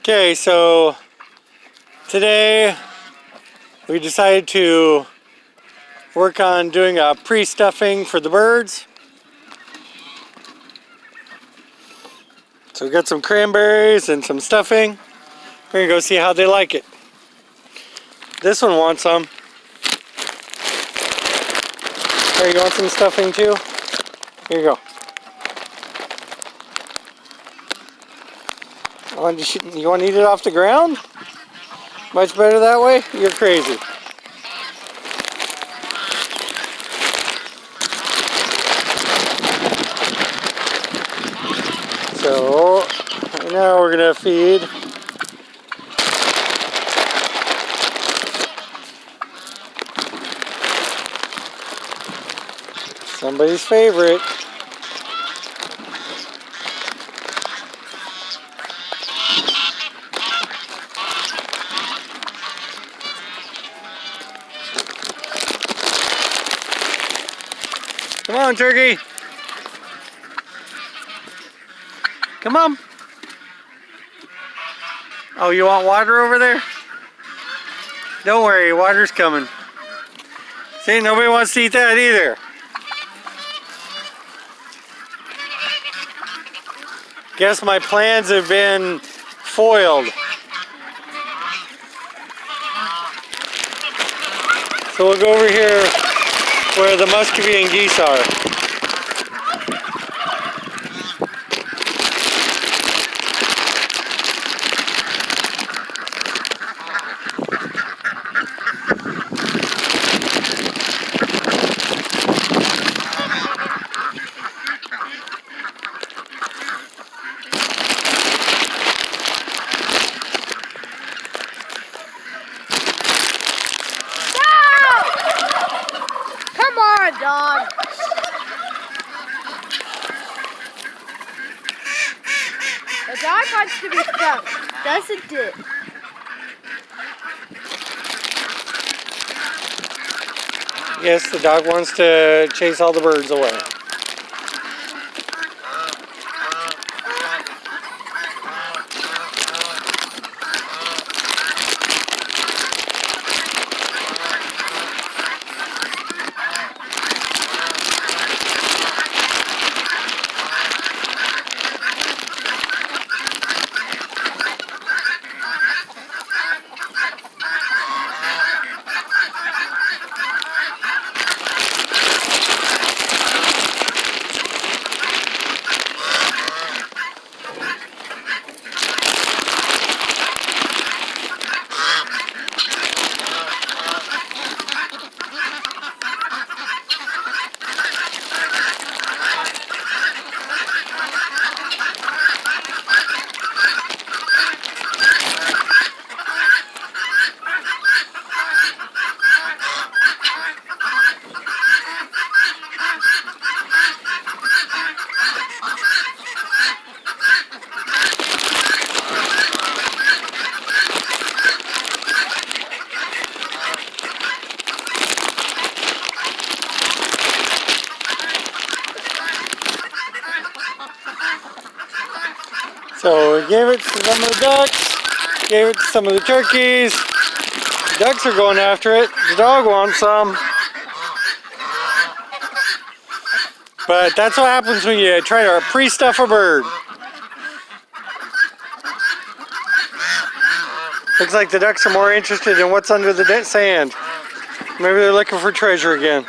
Okay, so today we decided to work on doing a pre-stuffing for the birds. So we got some cranberries and some stuffing. We're gonna go see how they like it. This one wants some. Hey, you want some stuffing too? Here you go. You want to eat it off the ground? Much better that way? You're crazy. So, right now we're going to feed somebody's favorite. Come on, turkey. Come on. Oh, you want water over there? Don't worry, water's coming. See, nobody wants to eat that either. Guess my plans have been foiled. So we'll go over here where the muscovy and geese are. Dog. The dog wants to be stuffed, doesn't it? Yes, the dog wants to chase all the birds away. So we gave it to some of the ducks, gave it to some of the turkeys. The ducks are going after it. The dog wants some. But that's what happens when you try to pre-stuff a bird. Looks like the ducks are more interested in what's under the sand. Maybe they're looking for treasure again.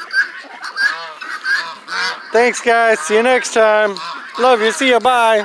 Thanks guys, see you next time. Love you, see ya, bye.